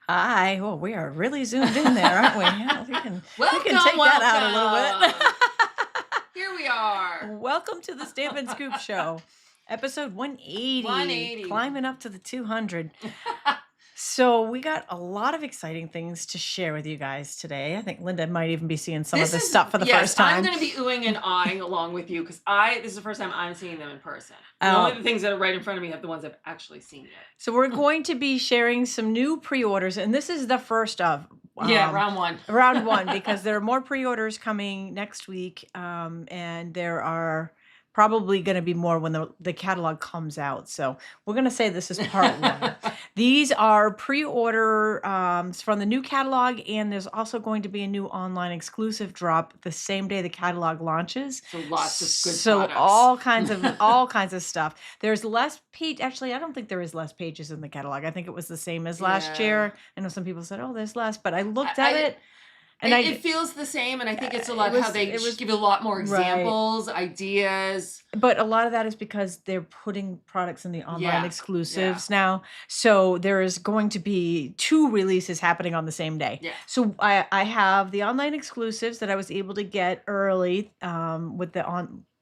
Hi. Well, we are really zoomed in there, aren't we? Yeah, we can Welcome, take that out a little welcome. bit. Here we are. Welcome to the Stampin' Scoop Show, episode 180, 180. climbing up to the 200. So we got a lot of exciting things to share with you guys today. I think Linda might even be seeing some of This this is, stuff for the yes, first I'm time. going to be oohing and ahhing along with you because this is the first time I'm seeing them in person. Only Oh, the things that are right in front of me have the ones I've actually seen yet. so we're going to be sharing some new pre-orders, and this is the first of Yeah, round one. round one because there are more pre-orders coming next week, and there are probably going to be more when the catalog comes out. So we're going to say this is part one. These are pre-order from the new catalog, and there's also going to be a new online exclusive drop the same day the catalog launches. So lots of good So products. all kinds of stuff. There's less page. Actually, I don't think there is less pages in the catalog. I think it was the same as last Yeah. year. I know some people said, "Oh, there's less," but I looked at it, and it feels the same, and I think it's a lot it how was- they it was- give you a lot more right. examples, ideas. But a lot of that is because they're putting products in the online Yeah, exclusives now. So there is going to be 2 releases happening on the same day. Yeah. So I have the online exclusives that I was able to get early with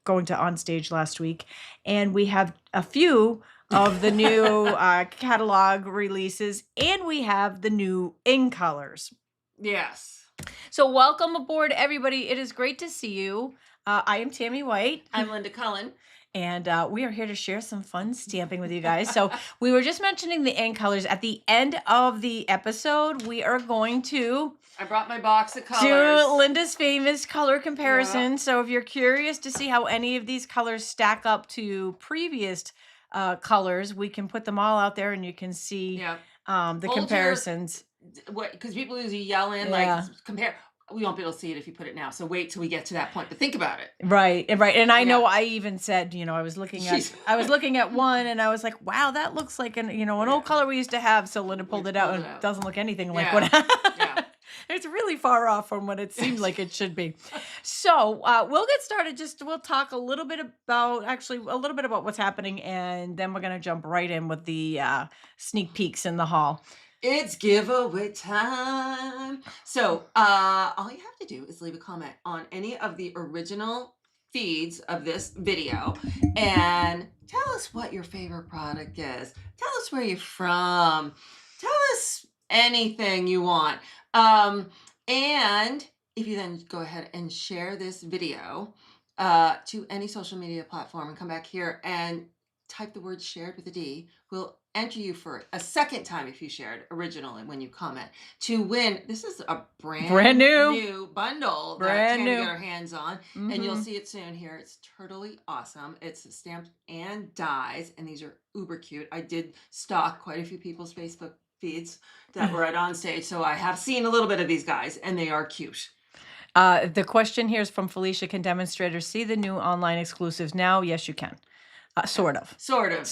going to OnStage last week, and we have a few of the new catalog releases, and we have the new in colors. Yes. So welcome aboard, everybody. It is great to see you. I am Tammy White. I'm Linda Cullen. And we are here to share some fun stamping with you guys. So we were just mentioning the ink colors. At the end of the episode, we are going to I brought my box of colors. do Linda's famous color comparison. So if you're curious to see how any of these colors stack up to previous colors, we can put them all out there and you can see the Hold your- comparisons. What? Because people usually yell in Yeah. like compare. We won't be able to see it if you put it now. So wait till we get to that point. But think about it. Right. And I know Yeah. I even said, I was looking at Jeez. one and I was like, wow, that looks like an old color we used to have. So Linda pulled it out pulled and it out. it doesn't look anything like Yeah. what Yeah. it's really far off from what it seemed like it should be. So we'll get started. We'll talk a little bit about what's happening, and then we're gonna jump right in with the sneak peeks in the hall. It's giveaway time. So all you have to do is leave a comment on any of the original feeds of this video and tell us what your favorite product is. Tell us where you're from. Tell us anything you want. And if you then go ahead and share this video to any social media platform and come back here and type the word shared with a D, we'll enter you for a second time if you shared originally when you comment to win. This is a brand new bundle that Tammy got her hands on, and you'll see it soon here. It's totally awesome. It's stamped and dies, and these are uber cute. I did stalk quite a few people's Facebook feeds that were at OnStage, so I have seen a little bit of these guys, and they are cute. The question here is from Felicia. Can demonstrators see the new online exclusives now? Yes, you can. Sort of. Sort of.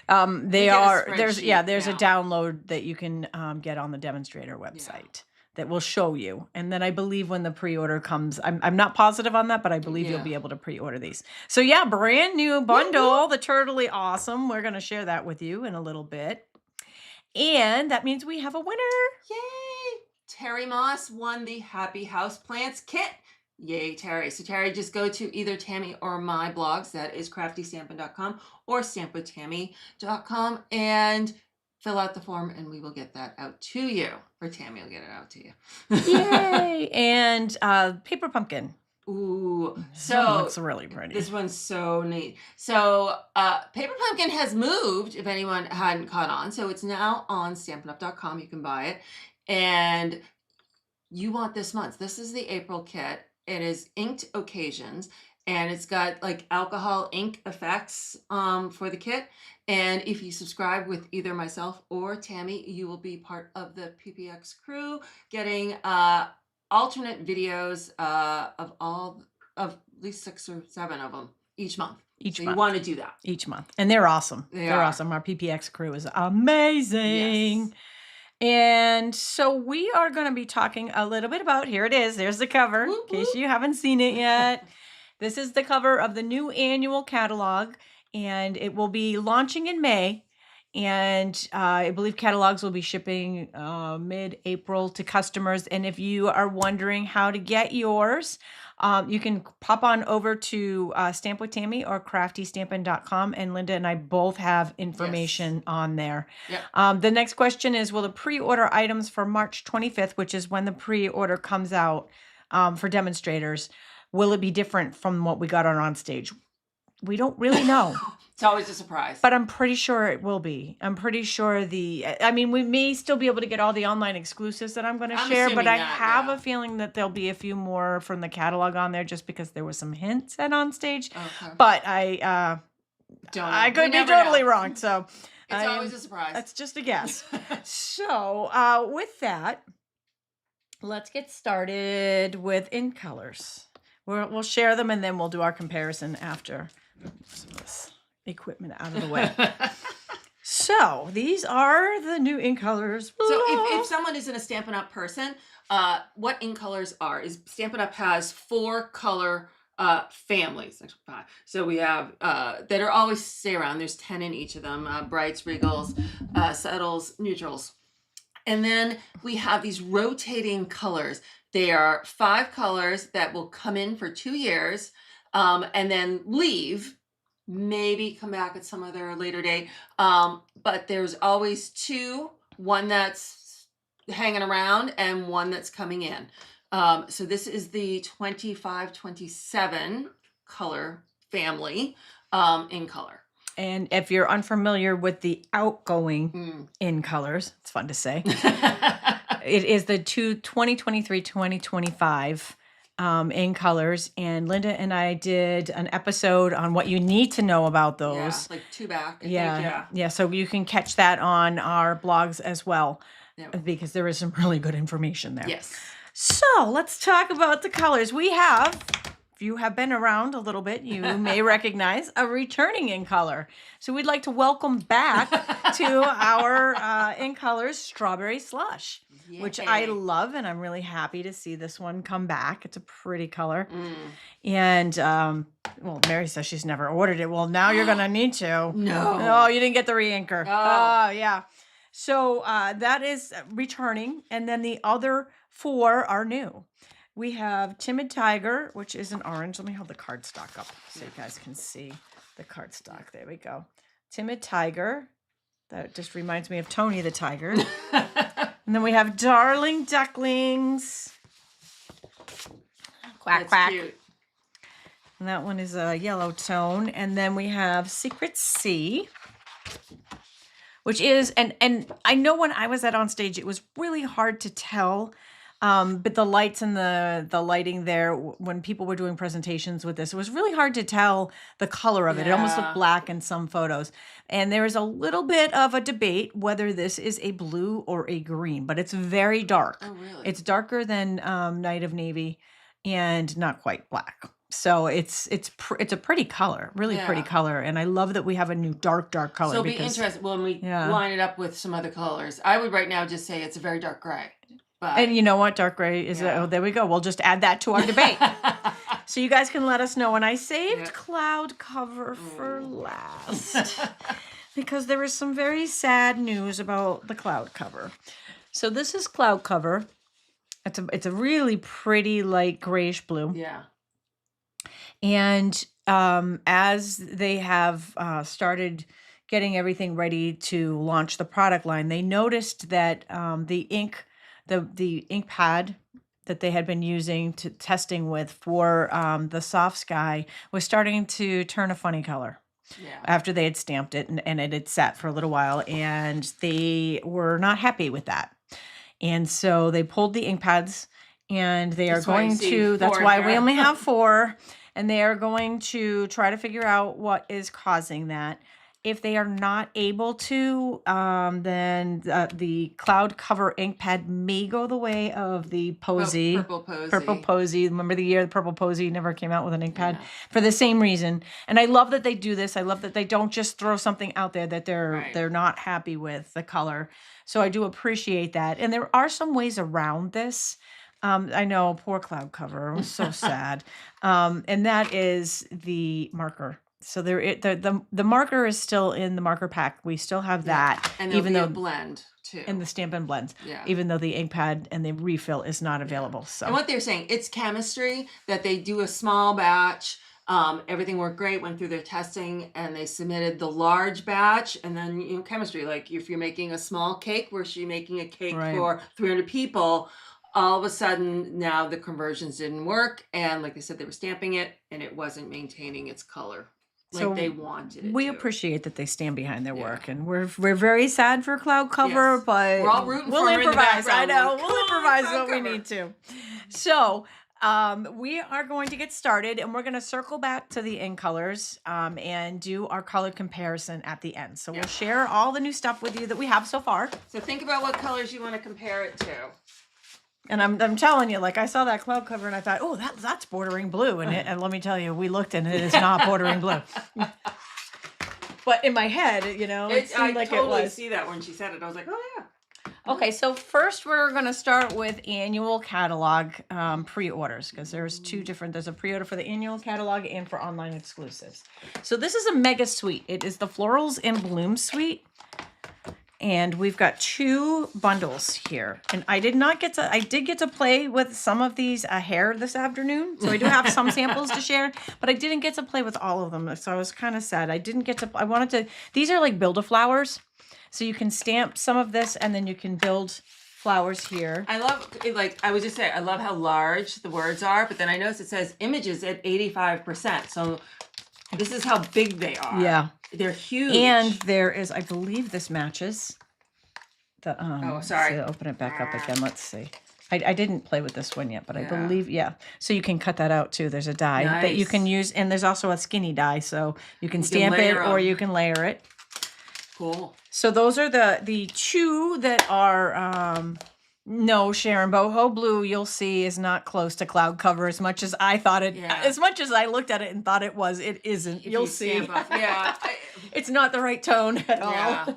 There's a now. download that you can get on the demonstrator website that will show you. And then I believe when the pre-order comes, I'm not positive on that, but I believe you'll be able to pre-order these. So yeah, brand new bundle, the Turtly Awesome. We're going to share that with you in a little bit. And that means we have a winner. Yay! Terry Moss won the Happy House Plants kit. Yay, Terry. So Terry, just go to either Tammy or my blogs, that is craftystampin.com or stampwithtammy.com, and fill out the form and we will get that out to you. Or Tammy will get it out to you. Yay! And paper pumpkin. Ooh, So looks really pretty. This one's so neat. So Paper Pumpkin has moved, if anyone hadn't caught on. So it's now on stampinup.com. You can buy it. And you want this month. This is the April kit. It is inked occasions, and it's got like alcohol ink effects for the kit. And if you subscribe with either myself or Tammy, you will be part of the PPX crew, getting alternate videos of at least 6 or 7 of them each month. Each month. You want to do that. Each month. And they're awesome. They're awesome. Our PPX crew is amazing. Yes. And so we are going to be talking a little bit about, here it is, there's the cover, in case you haven't seen it yet. This is the cover of the new annual catalog, and it will be launching in May. And I believe catalogs will be shipping mid-April to customers. And if you are wondering how to get yours, you can pop on over to Stamp with Tammy or craftystampin.com, and Linda and I both have information on there. Yep. The next question is, will the pre-order items for March 25th, which is when the pre-order comes out for demonstrators, will it be different from what we got on OnStage? We don't really know. It's always a surprise. But I'm pretty sure it will be. I'm pretty sure I mean, we may still be able to get all the online exclusives that I'm going to share, but I have a feeling that there'll be a few more from the catalog on there just because there was some hints at OnStage. Okay. But I could be totally wrong. So it's always a surprise. That's just a guess. So with that, let's get started with ink colors. We'll share them and then we'll do our comparison after some of this equipment out of the way. So these are the new ink colors. So if someone isn't a Stampin' Up person, what ink colors are is Stampin' Up has 4 color families. Actually 5. So we have that are always stay around. There's 10 in each of them: brights, regals, subtles, neutrals. And then we have these rotating colors. They are 5 colors that will come in for 2 years and then leave. Maybe come back at some other later date. But there's always 2, one that's hanging around and one that's coming in. So this is the 25-27 color family in color. And if you're unfamiliar with the outgoing in colors, it's fun to say. It is the 2023-2025 in colors, and Linda and I did an episode on what you need to know about those. Yeah, like 2 back. Yeah. So you can catch that on our blogs as well, because there is some really good information there. Yes. So let's talk about the colors. We have, if you have been around a little bit, you may recognize a returning in color. So we'd like to welcome back to our in colors Strawberry Slush. Yay. Which I love, and I'm really happy to see this one come back. It's a pretty color. And, well, Mary says she's never ordered it. Well, now you're going to need to. No. Oh, you didn't get the re-inker. Oh, yeah. So that is returning, and then the other 4 are new. We have Timid Tiger, which is an orange. Let me hold the cardstock up so you guys can see the cardstock. There we go. Timid Tiger. That just reminds me of Tony the Tiger. And then we have Darling Ducklings. Quack, That's quack. Cute. And that one is a yellow tone. And then we have Secret Sea, which is, and I know when I was at OnStage, it was really hard to tell. But the lights and the lighting there, when people were doing presentations with this, it was really hard to tell the color of it. It almost looked black in some photos. And there is a little bit of a debate whether this is a blue or a green, but it's very dark. Oh, really? It's darker than Night of Navy and not quite black. So it's a pretty color, really pretty color. And I love that we have a new dark color. So it'll be interesting when we line it up with some other colors. I would right now just say it's a very dark gray. But, and you know what? Dark gray is, oh, there we go. We'll just add that to our debate. So you guys can let us know. And I saved cloud cover for last because there is some very sad news about the cloud cover. So this is cloud cover. It's a really pretty light grayish blue. Yeah. And as they have started getting everything ready to launch the product line, they noticed that the ink pad that they had been using to testing with for the soft sky was starting to turn a funny color after they had stamped it and it had sat for a little while, and they were not happy with that. And so they pulled the ink pads, and they are going to, that's why we only have 4, and they are going to try to figure out what is causing that. If they are not able to, then the cloud cover ink pad may go the way of the Posy. Purple Posy. Remember the year the Purple Posy never came out with an ink pad? For the same reason. And I love that they do this. I love that they don't just throw something out there that they're not happy with the color. So I do appreciate that. And there are some ways around this. I know, poor cloud cover. It was so sad. And that is the marker. So the marker is still in the marker pack. We still have that, And there'll even be though a blend too. in the Stampin' Blends, Yeah. even though the ink pad and the refill is not available. So And what they're saying, it's chemistry that they do a small batch. Everything worked great, went through their testing, and they submitted the large batch. And then chemistry, like if you're making a small cake versus you're making a cake Right. for 300 people, all of a sudden now the conversions didn't work, and like they said, they were stamping it and it wasn't maintaining its color like So they wanted it we to. appreciate that they stand behind their Yeah. work, and we're very sad for cloud cover, Yes. but We're all rooting we'll for 'em in the improvise. I background. know Like, we'll "Come on, improvise cloud what we cover." need to. So we are going to get started, and we're going to circle back to the ink colors and do our color comparison at the end. So we'll share all the new stuff with you that we have so far. So think about what colors you want to compare it to. And I'm telling you, like I saw that cloud cover and I thought, oh, that's bordering blue, and let me tell you, we looked and it is not bordering blue. But in my head, it seemed like totally it was. see that when she said it. I was like, oh yeah. Okay, so first we're going to start with annual catalog pre-orders, because there's two different. There's a pre-order for the annual catalog and for online exclusives. So this is a mega suite. It is the Florals in Bloom suite. And we've got 2 bundles here. And I did get to play with some of these hair this afternoon. So I do have some samples to share, but I didn't get to play with all of them. So I was kind of sad. I wanted to, these are like Build-A-Flowers. So you can stamp some of this and then you can build flowers here. I love, like, I was just saying, I love how large the words are, but then I noticed it says images at 85%. So this is how big they are. Yeah. They're huge. And there is, I believe this matches. Oh, sorry. So open it back up again. Let's see. I didn't play with this one yet, but I Yeah. believe, yeah. So you can cut that out too. There's a die that you Nice. can use, and there's also a skinny die, so you can stamp it layer or 'em. you can layer it. Cool. So those are the 2 that are, no, Sharon, Boho Blue, you'll see, is not close to cloud cover as much as I thought it, Yeah. as much as I looked at it and thought it was, it isn't. If You'll you see. stamp up- Yeah. It's not the right tone at all. Yeah.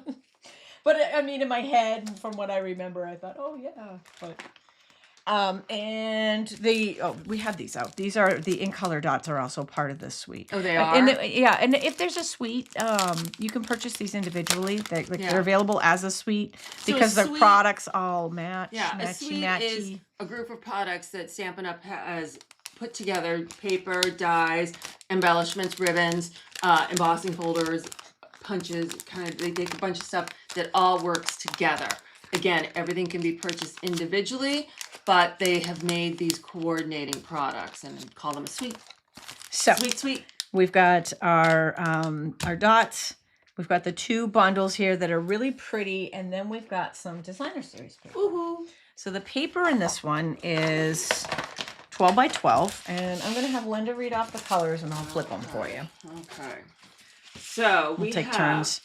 But I mean, in my head, from what I remember, I thought, oh yeah. But and we have these out. These are the ink color dots are also part of this suite. Oh, they And are? and if there's a suite, you can purchase these individually. They're Yeah. available as a suite So a because the suite- products all match. Yeah, a matchy, suite matchy. is a group of products that Stampin' Up has put together: paper, dies, embellishments, ribbons, embossing folders, punches. They take a bunch of stuff that all works together. Again, everything can be purchased individually, but they have made these coordinating products and call them a suite. So Sweet. we've got our dots. We've got the 2 bundles here that are really pretty, and then we've got some designer series paper. Woohoo! So the paper in this one is 12 by 12, and I'm going to have Linda read off the colors, and I'll flip them for you. Okay. So We'll we take have, turns.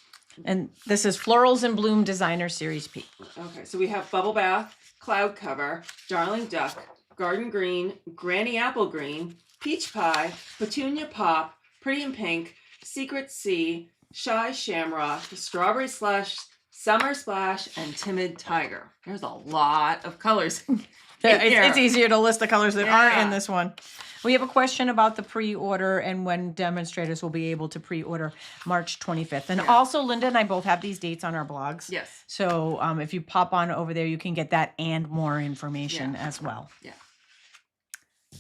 And this is Florals in Bloom Designer Series P. Okay, so we have Bubble Bath, Cloud Cover, Darling Duck, Garden Green, Granny Apple Green, Peach Pie, Petunia Pop, Pretty in Pink, Secret Sea, Shy Shamrock, Strawberry Slush, Summer Splash, and Timid Tiger. There's a lot of colors. It's easier to list the colors that aren't in Yeah. this one. We have a question about the pre-order and when demonstrators will be able to pre-order March 25th. And also, Linda and I both have these dates on our blogs. Yes. So if you pop on over there, you can get that and more information as well. Yeah.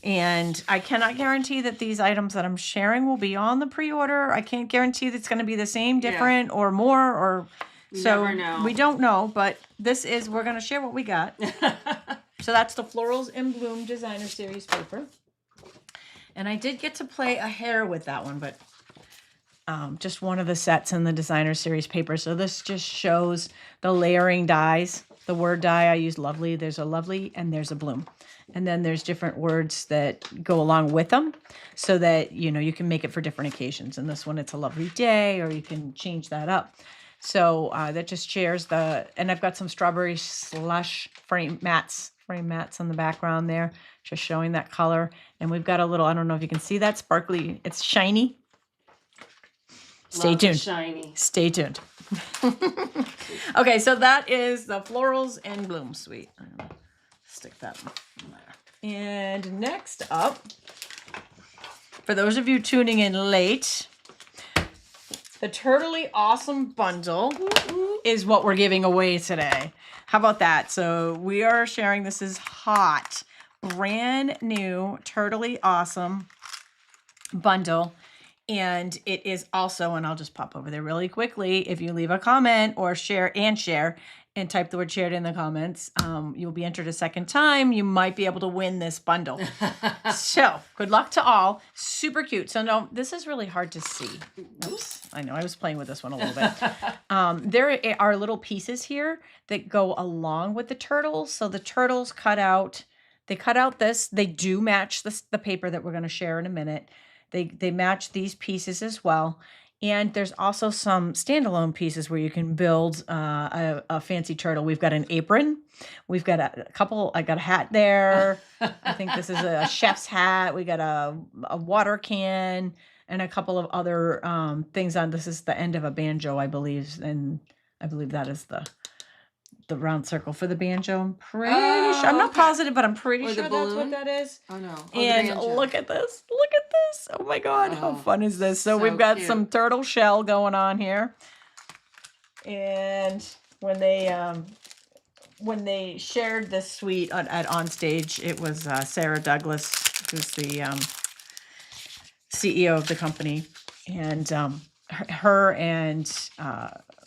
And I cannot guarantee that these items that I'm sharing will be on the pre-order. I can't guarantee that it's going to be the same, different, or more, or We so never know. we don't know. But we're going to share what we got. So that's the Florals in Bloom Designer Series paper. And I did get to play a hair with that one, but just one of the sets in the Designer Series paper. So this just shows the layering dies. The word die, I use lovely. There's a lovely and there's a bloom. And then there's different words that go along with them so that, you can make it for different occasions. And this one, it's a lovely day, or you can change that up. So that just shares and I've got some strawberry slush frame mats in the background there, just showing that color. And we've got a little, I don't know if you can see that sparkly, it's shiny. Stay Love the tuned. Shiny. Stay tuned. Okay, so that is the Florals in Bloom suite. I'm gonna stick that in there. And next up, for those of you tuning in late, The Turtley Awesome Bundle is what we're giving away today. How about that? So we are sharing, this is hot, brand new Turtley Awesome Bundle. And it is also, and I'll just pop over there really quickly. If you leave a comment or share and type the word shared in the comments, you'll be entered a second time. You might be able to win this bundle. So good luck to all. Super cute. So no, this is really hard to see. Oops. I know I was playing with this one a little bit. There are little pieces here that go along with the turtles. So the turtles they cut out this. They do match the paper that we're going to share in a minute. They match these pieces as well. And there's also some standalone pieces where you can build a fancy turtle. We've got an apron. We've got I got a hat there. I think this is a chef's hat. We got a water can and a couple of other things on. This is the end of a banjo, I believe. And I believe that is the round circle for the banjo. I'm pretty sure. I'm not positive, but I'm pretty sure that's what that is. Oh, no. And look at this. Look at this. Oh, my God. How fun is this? So we've got some turtle shell going on here. And when they shared this suite at OnStage, it was Sarah Douglas, who's the CEO of the company. And her and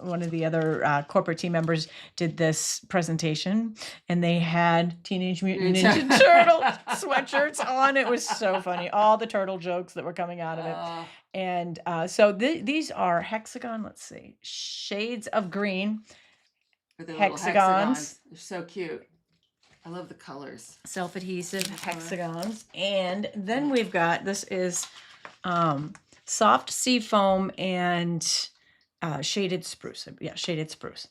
one of the other corporate team members did this presentation, and they had Teenage Mutant Ninja Turtle sweatshirts on. It was so funny. All the turtle jokes that were coming out of it. And so these are hexagon, let's see, shades of green. Hexagons. They're so cute. I love the colors. Self-adhesive hexagons. And then we've got, this is soft sea foam and shaded spruce. Yeah, shaded spruce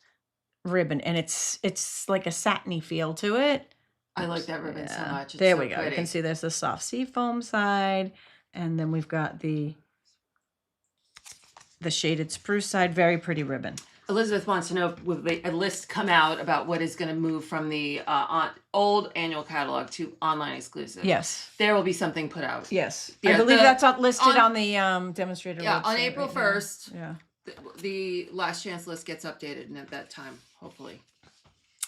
ribbon. And it's like a satiny feel to it. I like that ribbon so much. It's there so we go. pretty. You can see there's the soft sea foam side. And then we've got the shaded spruce side. Very pretty ribbon. Elizabeth wants to know, will a list come out about what is going to move from the old annual catalog to online exclusive? Yes. There will be something put out. Yes. Yeah, I believe that's listed on the demonstrator Yeah, website on April 1st. Yeah. The last chance list gets updated, and at that time, hopefully.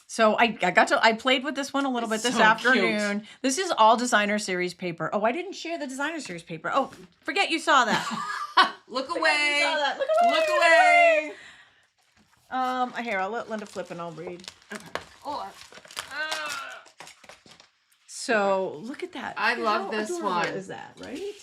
So I played with this one a little bit this afternoon. Cute. This is all designer series paper. Oh, I didn't share the designer series paper. Oh, forget you saw that. Look away. You saw that. Look away. Here, I'll let Linda flip and I'll read. Okay. Oh. So look at that. I love this one. Is that right?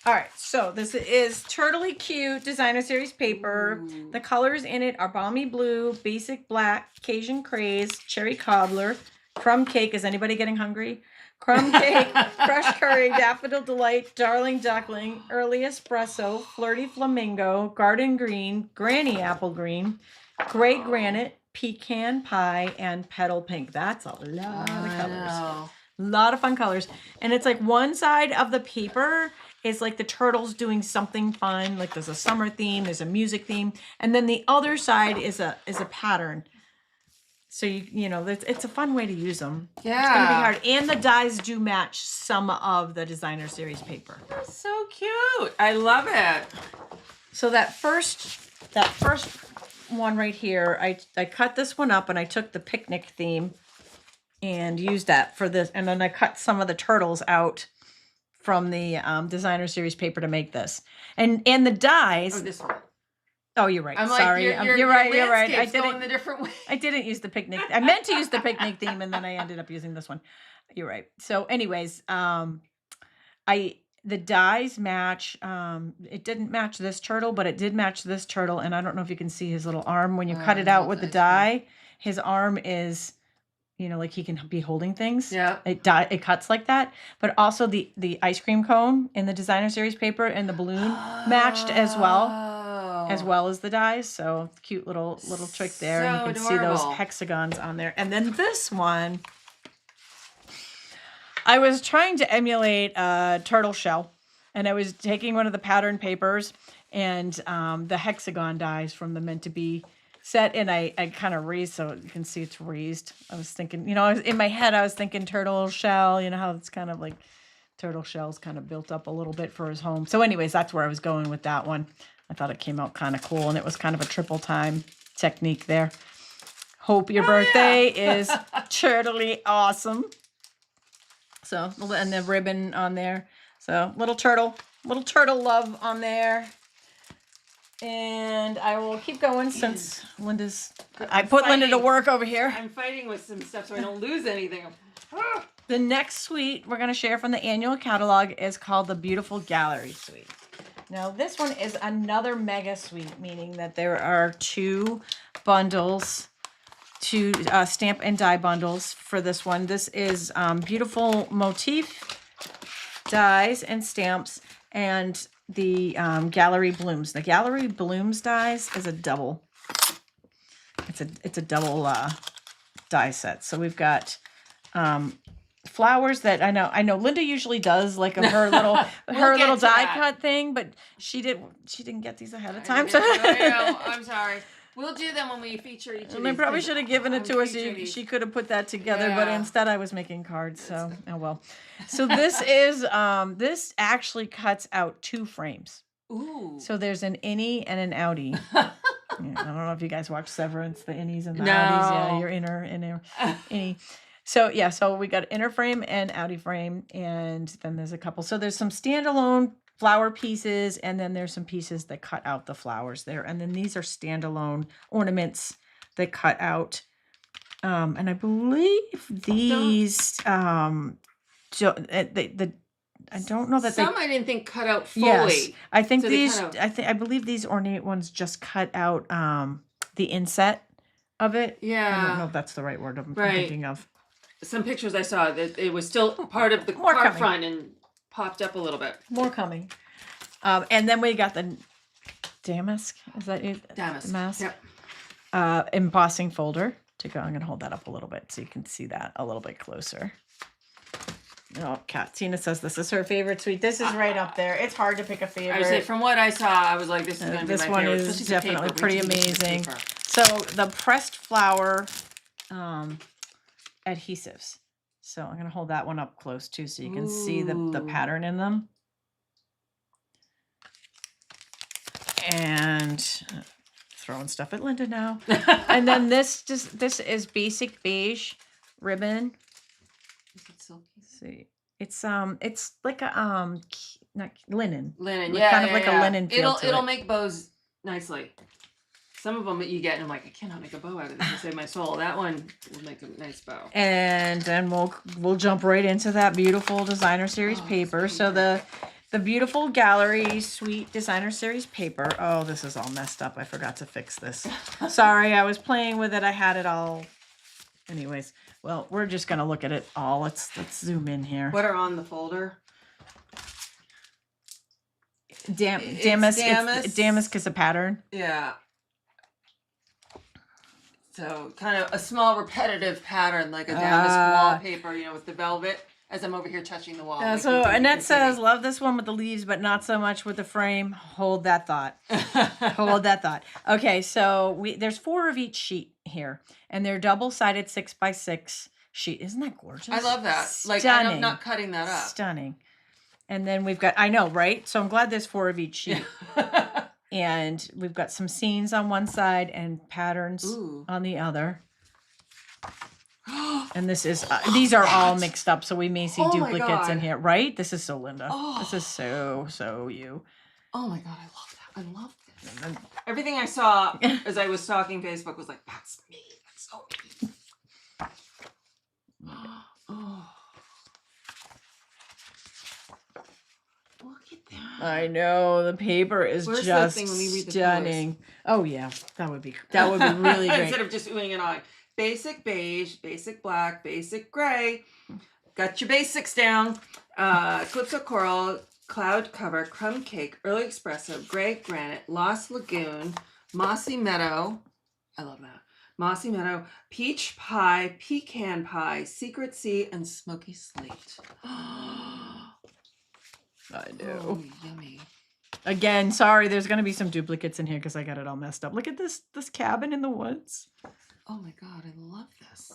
All right, so this is Turtley Cute Designer Series paper. Ooh. The colors in it are Balmy Blue, Basic Black, Cajun Craze, Cherry Cobbler, Crumb Cake. Is anybody getting hungry? Crumb Cake, Fresh Curry, Daffodil Delight, Darling Duckling, Early Espresso, Flirty Flamingo, Garden Green, Granny Apple Green, Gray Granite, Pecan Pie, and Petal Pink. That's a lot of colors. A lot of fun colors. And it's like one side of the paper is like the turtles doing something fun. Like there's a summer theme, there's a music theme. And then the other side is a pattern. So, you know, it's a fun way to use them. Yeah. It's going to be hard. And the dies do match some of the designer series paper. That's so cute. I love it. So that first one right here, I cut this one up and I took the picnic theme and used that for this. And then I cut some of the turtles out from the designer series paper to make this. And the dies. Oh, this one. Oh, you're right. I'm Sorry. Like, you're right. You're right. I didn't. The different way. I didn't use the picnic. I meant to use the picnic theme, and then I ended up using this one. You're right. So, anyways, the dies match. It didn't match this turtle, but it did match this turtle. And I don't know if you can see his little arm when you cut it out with the die. His arm is, you know, like he can be holding things. Yeah. It cuts like that. But also the ice cream cone in the designer series paper and the balloon matched as well. As well as the dies. So cute little trick there. So and you can see those hexagons on there. And then this one, I was trying to emulate a turtle shell. And I was taking one of the pattern papers and the hexagon dies from the Meant to Be set. And I kind of raised, so you can see it's raised. I was thinking, you know, in my head, I was thinking turtle shell. You know how it's kind of like turtle shell's kind of built up a little bit for his home. So anyways, that's where I was going with that one. I thought it came out kind of cool, and it was kind of a triple time technique there. Hope your birthday is turtly awesome. So, and the ribbon on there. So, little turtle love on there. And I will keep going since I put Linda to work over here. I'm fighting with some stuff so I don't lose anything. The next suite we're going to share from the annual catalog is called the Beautiful Gallery Suite. Now, this one is another mega suite, meaning that there are 2 bundles, 2 stamp and die bundles for this one. This is beautiful motif dies and stamps, and the Gallery Blooms. The Gallery Blooms dies is a double. It's a double die set. So we've got flowers that I know Linda usually does like her little little die cut thing, but she didn't get these ahead of time. So I know. I'm sorry. We'll do them when we feature each of these. And I probably should have given it to her so she could have put that together, but instead I was making cards, so oh well. So this is this actually cuts out 2 frames. Ooh. So there's an innie and an outie. Yeah, I don't know if you guys watch Severance, the innies and the outies. Yeah, your inner innie. So yeah, so we got inner frame and outie frame, and then there's a couple. So there's some standalone flower pieces, and then there's some pieces that cut out the flowers there, and then these are standalone ornaments that cut out. And I believe these I don't know that some I didn't think cut out fully. Yes, I think so these. I believe these ornate ones just cut out the inset of it. Yeah, I don't know if that's the right word I'm thinking of. Some pictures I saw that it was still part of the card front and popped up a little bit. More coming. And then we got the damask. Is that it? Damask. Yep. Embossing folder to go. I'm going to hold that up a little bit so you can see that a little bit closer. Oh, Tina says this is her favorite suite. This is right up there. It's hard to pick a favorite. I would say from what I saw, I was like, this is going to be my favorite. This one is definitely pretty amazing. So the pressed flower adhesives. So I'm going to hold that one up close too so you can see the pattern in them. And throwing stuff at Linda now. And then this is basic beige ribbon. Is it silky? See, it's like a not linen. Linen, kind of like a linen feel to it'll it. make bows nicely. Some of them that you get, and I'm like, I cannot make a bow out of this to save my soul. That one will make a nice bow. And then we'll jump right into that beautiful designer series paper. So the beautiful gallery suite designer series paper. Oh, this is all messed up. I forgot to fix this. Sorry, I was playing with it. I had it all. Anyways, well, we're just gonna look at it all. Let's zoom in here. What are on the folder? Damask. Damask is a pattern. Yeah. So kind of a small repetitive pattern, like a damask wallpaper, with the velvet. As I'm over here touching the wall. Like so Annette says, love this one with the leaves, but not so much with the frame. Hold that thought. Hold that thought. Okay, so there's 4 of each sheet here, and they're double-sided 6x6 sheet. Isn't that gorgeous? I love that. Stunning. Like, I'm not cutting that up. Stunning. And then we've got, I know, right? So I'm glad there's 4 of each sheet. And we've got some scenes on one side and patterns on the other. And this is these are all mixed up, so we may see duplicates in here, right? This is so Linda. This is so you. Oh my god, I love that. I love this. Everything I saw as I was stalking Facebook was like, that's me. That's so me. Oh. Look at that. I know the paper is just stunning. Oh yeah, that would be really great. Instead of just oohing and ahhing. Basic beige, basic black, basic gray. Got your basics down. Calypso coral, cloud cover, crumb cake, early espresso, gray granite, lost lagoon, mossy meadow. I love that. Mossy meadow, peach pie, pecan pie, secret sea, and smoky slate. I know. Oh, yummy. Again, sorry, there's going to be some duplicates in here because I got it all messed up. Look at this cabin in the woods. Oh my god, I love this.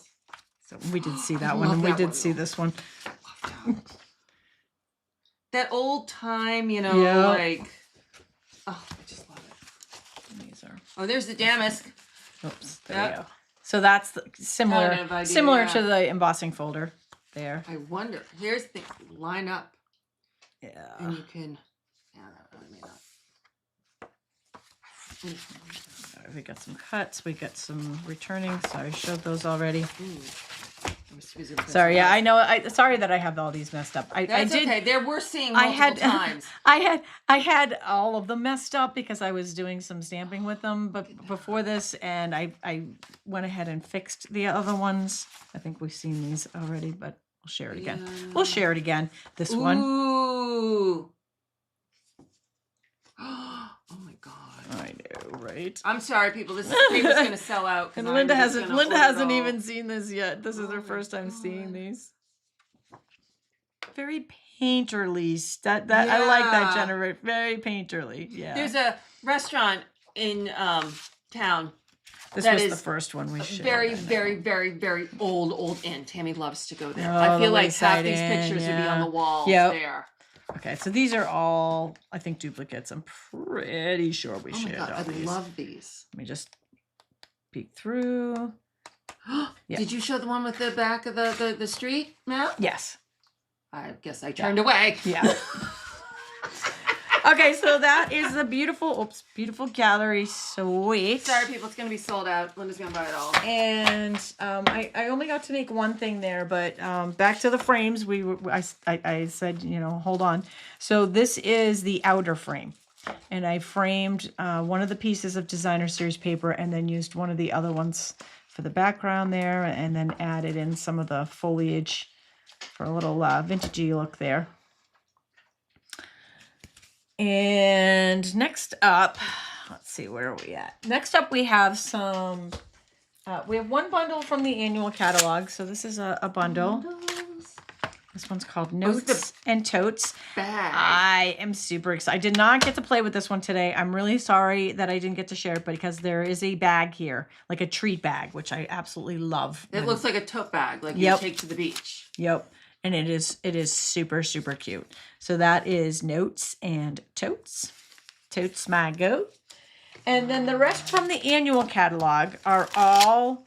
So we did see that one, and we did see this one. I love that old time, like, oh, I just love these are. Oh, there's the damask. Oops, there we go. So that's similar, Kind of idea, similar yeah. to the embossing folder there. I wonder. Here's the line up, Yeah. and you can. Yeah, that really may not. We got some cuts. We got some returning. Sorry, I showed those already. Sorry, yeah, I know. Sorry that I have all these messed up. I That's did. okay. There we're seeing multiple times. I had all of them messed up because I was doing some stamping with them, but before this, and I went ahead and fixed the other ones. I think we've seen these already, but we'll share it again. Yeah. We'll share it again. This one. Ooh. Oh my God. I know, right? I'm sorry, people. This paper's gonna sell out. And Linda hasn't even seen this yet. This is her first time seeing these. Very painterly. That I like that generate. Very painterly. Yeah. There's a restaurant in town. This that was is the first one we shared. Very, very, very, very old inn. Tammy loves to go there. Oh, I feel the like half Wayside these Inn, pictures would be yeah. on the walls Yep. there. Okay, so these are all, I think, duplicates. I'm pretty sure we Oh my shared God, all I these. love these. Let me just peek through. Yeah. Did you show the one with the back of the street map? Yes. I guess I turned away. Yeah. Okay, so that is the beautiful gallery suite. Sorry, people, it's gonna be sold out. Linda's gonna buy it all. And I only got to make one thing there, but back to the frames. I said, hold on. So this is the outer frame, and I framed one of the pieces of designer series paper, and then used one of the other ones for the background there, and then added in some of the foliage for a little vintagey look there. And next up, let's see, where are we at? Next up, we have some, we have one bundle from the annual catalog. So this is a bundle. This one's called Notes and Totes. Bag. I am super excited. I did not get to play with this one today. I'm really sorry that I didn't get to share it, but because there is a bag here, like a treat bag, which I absolutely love. It looks like a tote bag, like Yep. you take to the beach. Yep. And it is super, super cute. So that is Notes and Totes. Totes my goat. And then the rest from the annual catalog are all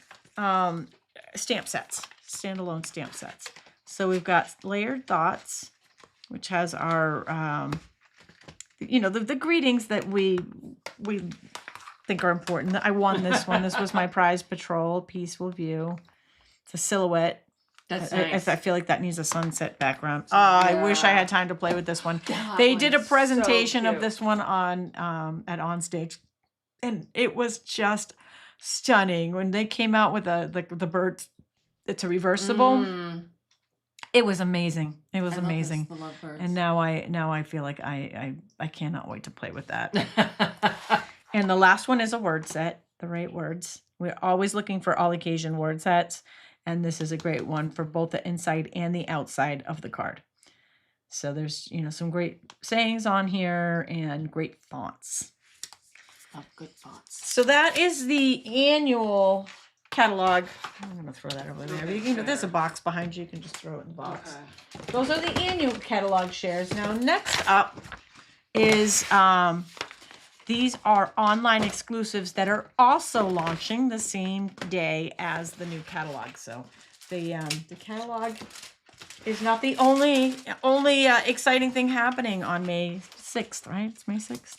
stamp sets, standalone stamp sets. So we've got Layered Thoughts, which has our, the greetings that we think are important. I won this one. This was my prize patrol, Peaceful View. It's a silhouette. That's nice. I feel like that needs a sunset background. Oh, I wish I had time to play with this one. That They one did a is so presentation of cute. this one on at OnStage, and it was just stunning when they came out with the bird. It's a reversible. Mm. It was amazing. It was I love amazing. this, the lovebirds. And now I feel like I cannot wait to play with that. And the last one is a word set, the right words. We're always looking for all occasion word sets. And this is a great one for both the inside and the outside of the card. So there's, some great sayings on here and great fonts. Love good fonts. So that is the annual catalog. I'm going to throw that over there. Okay, There's a box behind you. You can just throw it in the box. Okay. Those are the annual catalog shares. Now, next up is these are online exclusives that are also launching the same day as the new catalog. So the catalog is not the only exciting thing happening on May 6th, right? It's May 6th?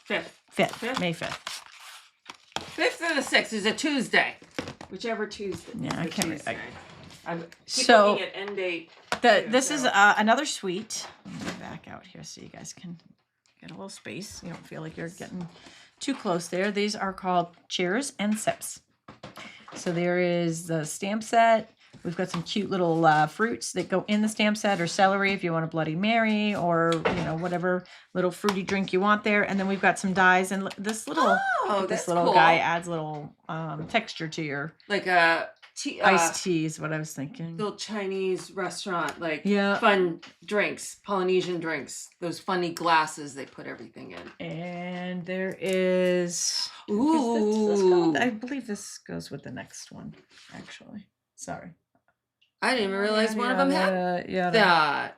5th. May 5th. 5th or the 6th is a Tuesday. Whichever Tuesday. Yeah, I can't remember. I keep So, looking at end date. This is another suite. Let me back out here so you guys can get a little space. You don't feel like you're getting too close there. These are called Cheers and Sips. So there is the stamp set. We've got some cute little fruits that go in the stamp set, or celery if you want a Bloody Mary, or whatever little fruity drink you want there. And then we've got some dyes, and this little cool. guy adds a little texture to your Like a iced tea is what I was thinking. little Chinese restaurant, like Yeah. fun drinks, Polynesian drinks. Those funny glasses they put everything in. And there is Ooh. I believe this goes with the next one, actually. Sorry. I didn't even realize one of them had that. that.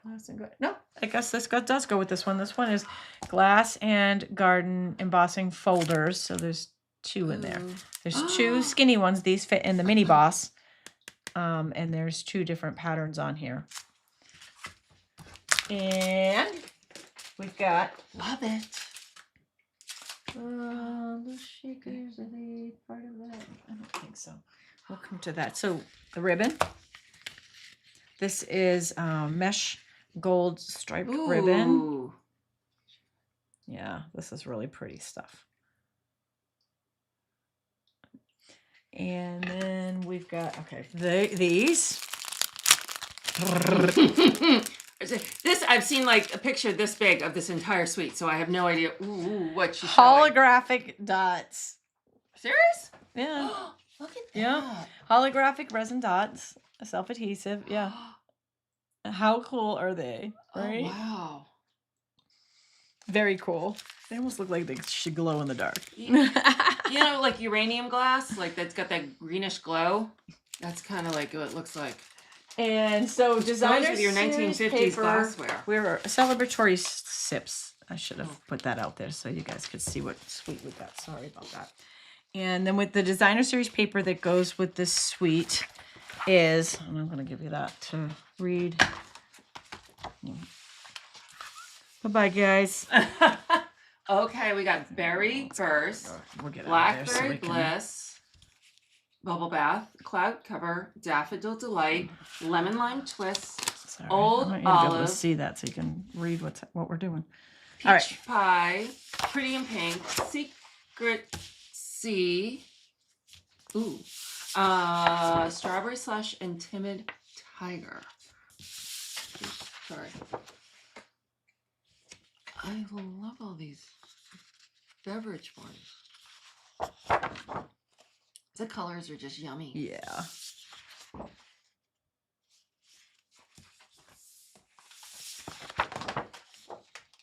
No, I guess does go with this one. This one is glass and garden embossing folders. So there's 2 in there. Ooh. There's 2 skinny ones. These fit in the mini boss. And there's 2 different patterns on here. And we've got Love it. the shakers. Are they part of that? I don't think so. We'll come to that. So the ribbon. This is mesh gold striped ribbon. Ooh. Yeah, this is really pretty stuff. And then we've got, okay, these. This, I've seen like a picture this big of this entire suite, so I have no idea what she's showing. Holographic dots. Serious? Yeah. Look at that. Yeah. Holographic resin dots. Self-adhesive. Yeah. How cool are they? Right? Oh, wow. Very cool. They almost look like they should glow in the dark. You know, like uranium glass, like that's got that greenish glow. That's kind of like what it looks like. And so designer with your series 1950s paper, glassware. We're celebratory sips. I should have put that out there so you guys could see what suite we got. Sorry about that. And then with the designer series paper that goes with this suite is, and I'm going to give you that to read. Bye-bye, guys. Okay, we got Berry Burst, We'll get out of there so Blackberry we can- Bliss, Bubble Bath, Cloud Cover, Daffodil Delight, Lemon Lime Twist, Sorry, Old I want you to be able Olive. to see that so you can read what we're doing. Peach All right. Pie, Pretty in Pink, Secret Sea, Strawberry Slush, and Timid Tiger. Sorry. I love all these beverage ones. The colors are just yummy. Yeah.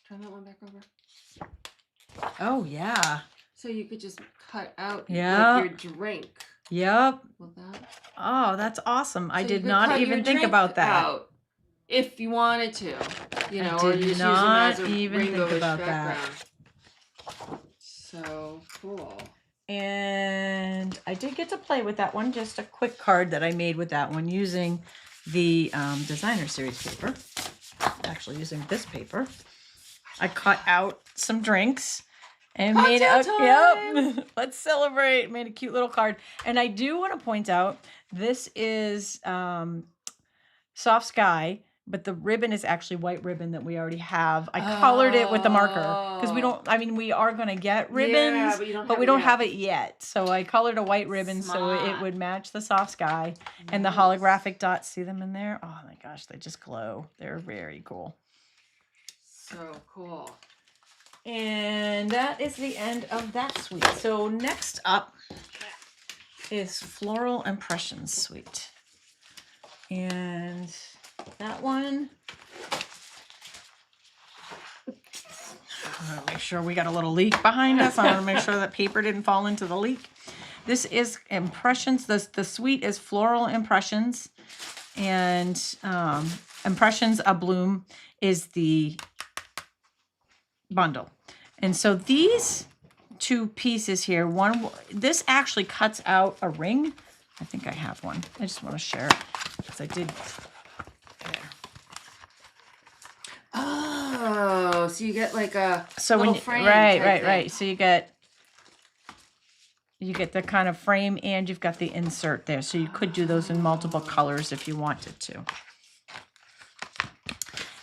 Turn that one back over. Oh, yeah. So you could just cut out Yeah. like your drink. Yep. With that. Oh, that's awesome. I So you did could not cut your even think drink about that. out if you wanted to, you know, I or did you just not use them as a even think rainbowish about that. background. So cool. And I did get to play with that one. Just a quick card that I made with that one using the designer series paper. Actually using this paper. I cut out some drinks and made a yep. Let's celebrate. Made a cute little card. And I do want to point out this is Soft Sky, but the ribbon is actually white ribbon that we already have. I colored it with the marker because we don't, I mean, we are going to get ribbons, but we don't have it yet. So I colored a white ribbon so it would match the Soft Sky and the holographic dots. See them in there? Oh my gosh, they just glow. They're very cool. So cool. And that is the end of that suite. So next up is Floral Impressions suite. And that one, I want to make sure we got a little leak behind us. I want to make sure that paper didn't fall into the leak. This is Impressions. The suite is Floral Impressions. And Impressions A Bloom is the bundle. And so these 2 pieces here, this actually cuts out a ring. I think I have one. I just want to share it because I did. There. Oh, so you get like a So little when frame right, type right, thing. right. So you get the kind of frame and you've got the insert there. So you could do those in multiple colors if you wanted to.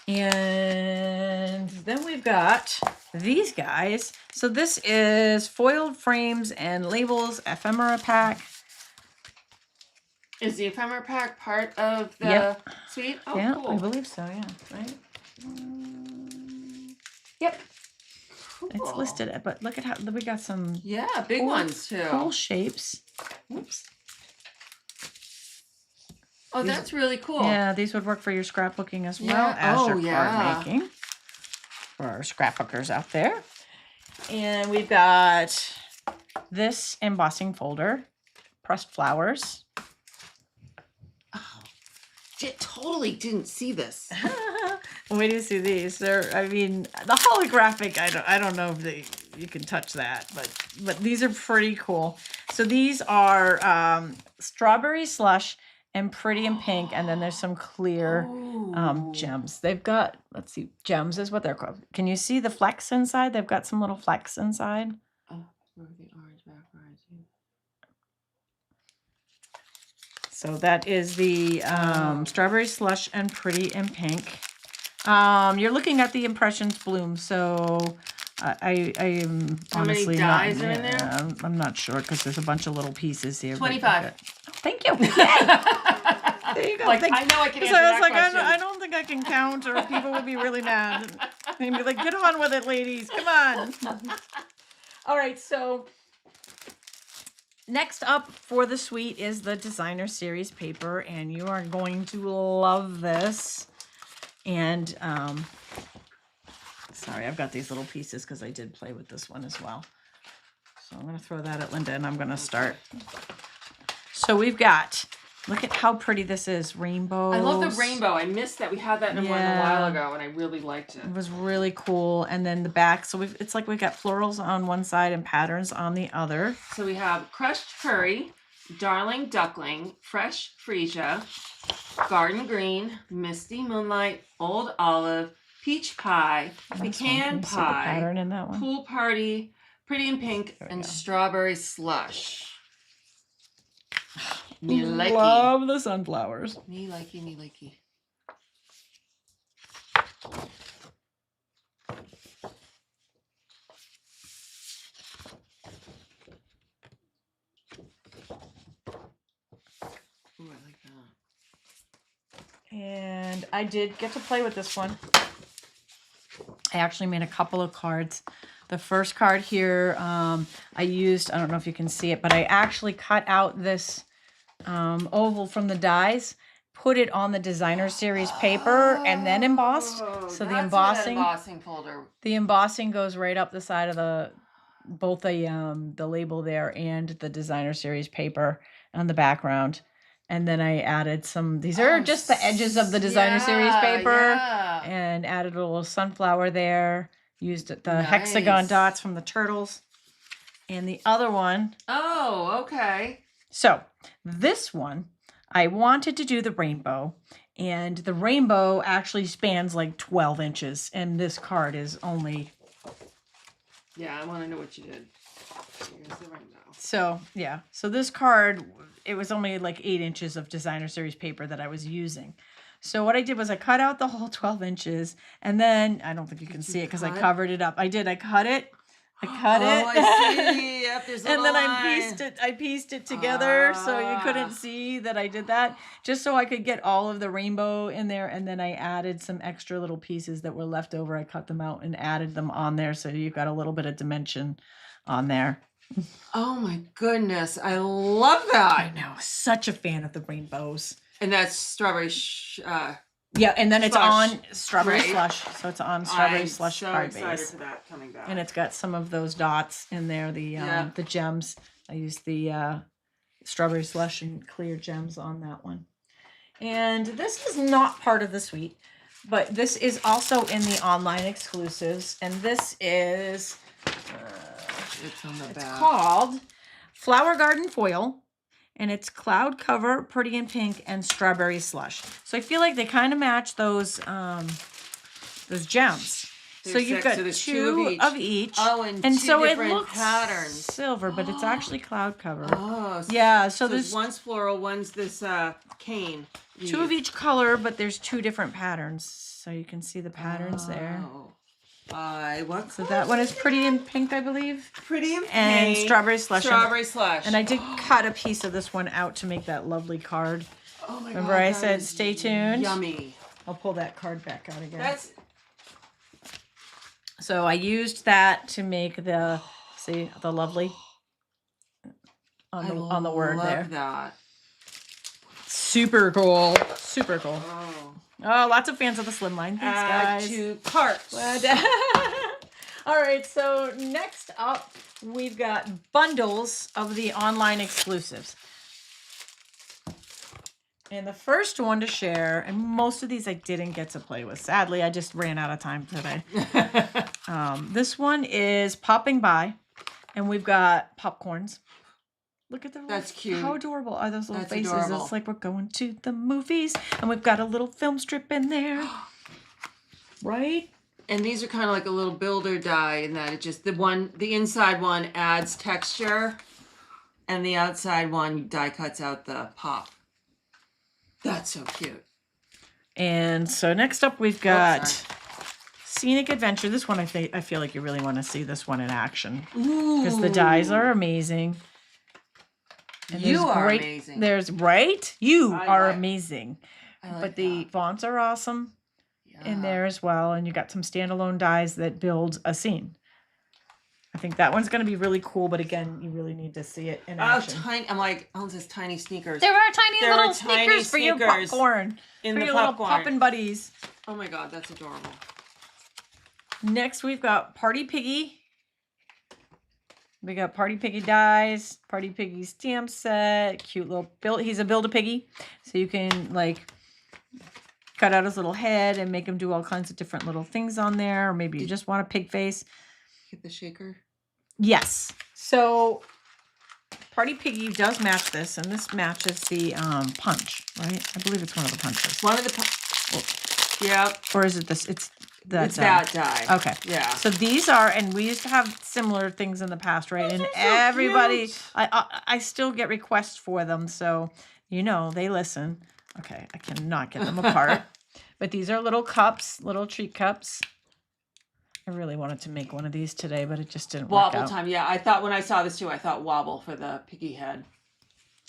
And then we've got these guys. So this is foiled frames and labels ephemera pack. Is the ephemera pack part of the Yep. suite? Oh, Yeah, cool. I believe so. Yeah, right. Yep, Cool. it's listed. But look at how we got some Yeah, big ones too. cool shapes. Oops. Oh, that's really cool. Yeah, these would work for your scrapbooking as well Yeah. as Oh, your yeah. card making for our scrapbookers out there. And we've got this embossing folder, pressed flowers. Oh, totally didn't see this. Wait do you see these? They're, I mean, the holographic. I don't know if you can touch that, but these are pretty cool. So these are strawberry slush and pretty in pink, and then there's some clear Oh. gems. They've got, let's see, gems is what they're called. Can you see the flecks inside? They've got some little flecks inside. Oh, the orange backwards. So that is the strawberry slush and pretty in pink. You're looking at the Impressions bloom, so I am How many honestly dyes not. are in there? I'm not sure because there's a bunch of little pieces here. but 25. Oh, thank you. Yay! There you go. Like, Thank- I know I can so answer I that was like, question. I don't think I can count, or people will be really mad. And be like, get on with it, ladies. Come on. All right, so next up for the suite is the designer series paper, and you are going to love this. And sorry, I've got these little pieces because I did play with this one as well. So I'm going to throw that at Linda, and I'm going to start. So we've got, look at how pretty this is, rainbows. I love the rainbow. I missed that. We had that in one a Yeah. while ago, and I really liked it. It was really cool. And then the back, so it's like we've got florals on one side and patterns on the other. So we have crushed curry, darling duckling, fresh freesia, garden green, misty moonlight, old olive, peach pie, This one, can pecan you see the pie, pattern in that one? pool party, pretty in pink, There we and go. strawberry slush. Me likey. Love the sunflowers. Me likey, me likey. Ooh, I like that. And I did get to play with this one. I actually made a couple of cards. The first card here, I used, I don't know if you can see it, but I actually cut out this oval from the dies, put it on the designer series paper, and then embossed. So the embossing folder. The embossing goes right up the side of both the label there and the designer series paper on the background. And then I added some, these are just the edges of the designer series paper, Yeah. and added a little sunflower there. Used the Nice. hexagon dots from the turtles. And the other one, Oh, okay. so this one, I wanted to do the rainbow, and the rainbow actually spans like 12 inches, and this card is only, Yeah, I want to know what you did. Here's the rainbow. so yeah. So this card, it was only like 8 inches of designer series paper that I was using. So what I did was I cut out the whole 12 inches, and then, I don't think you can see it because I cut? covered it up. I did, I cut it. I cut it. I see. Yep, there's And then line. I pieced it together so you couldn't Ah. see that I did that, just so I could get all of the rainbow in there. And then I added some extra little pieces that were left over. I cut them out and added them on there, so you've got a little bit of dimension on there. Oh my goodness, I love that. I know, such a fan of the rainbows. And that's strawberry. Yeah, and then it's Slush. on strawberry Right. slush, so it's on strawberry I'm slush so card excited base. for that coming back. And it's got some of those dots in there, Yeah. the gems. I used the strawberry slush and clear gems on that one. And this is not part of the suite, but this is also in the online exclusives. And this is, It's on the it's back. called Flower Garden Foil. And it's cloud cover, pretty in pink, and strawberry slush. So I feel like they kind of match those gems. So There's you've six, got so there's two of each. Oh, and two so it different looks patterns. silver, but it's actually cloud cover. Oh, Yeah, so there's there's one's floral, one's this cane. two of each color, but there's two different patterns. So you can see the patterns there. Oh. What So that one is pretty in pink, I believe. pretty in pink. And strawberry slush. Strawberry slush. And I did cut a piece of this one out to make that lovely card. Oh my Remember God, I that said is stay tuned? Yummy. I'll pull that card back out again. That's So I used that to make the, see, the lovely on the word there. That. Super cool. Super cool. Oh. Oh, lots of fans of the slimline. Thanks, Add guys. to carts. All right, so next up, we've got bundles of the online exclusives. And the first one to share, and most of these I didn't get to play with. Sadly, I just ran out of time today. This one is Popping By, and we've got popcorns. Look at the That's cute. How adorable are those little That's faces? adorable. It's like we're going to the movies, and we've got a little film strip in there. Right? And these are kind of like a little builder die in that it just, the inside one adds texture, and the outside one die cuts out the pop. That's so cute. And so next up we've got Scenic Adventure. This one I feel like you really want to see this one in action. Because the dies are amazing. And You are amazing. There's You are amazing. But the fonts are awesome in there as well. And you got some standalone dies that build a scene. I think that one's going to be really cool, but again, you really need to see it in action. Oh, tiny! I'm like, Ellen says tiny sneakers. There are tiny little sneakers for your popcorn. In for the your popcorn. little poppin' buddies. Oh my God, that's adorable. Next, we've got Party Piggy. We got Party Piggy dies, Party Piggy stamp set, cute little build. He's a Build-A-Piggy, so you can like cut out his little head and make him do all kinds of different little things on there. Or maybe you just want a pig face. Get the shaker. Yes. So Party Piggy does match this, and this matches the punch, right? I believe it's one of the punches. One of the yeah. Or is it this? It's that die. Okay. Yeah. So these are, and we used to have similar things in the past, right? And everybody, cute. I still get requests for them, so you know they listen. Okay, I cannot get them apart. But these are little cups, little treat cups. I really wanted to make one of these today, but it just didn't work out. Wobble time, yeah. I thought when I saw this too, I thought wobble for the piggy head.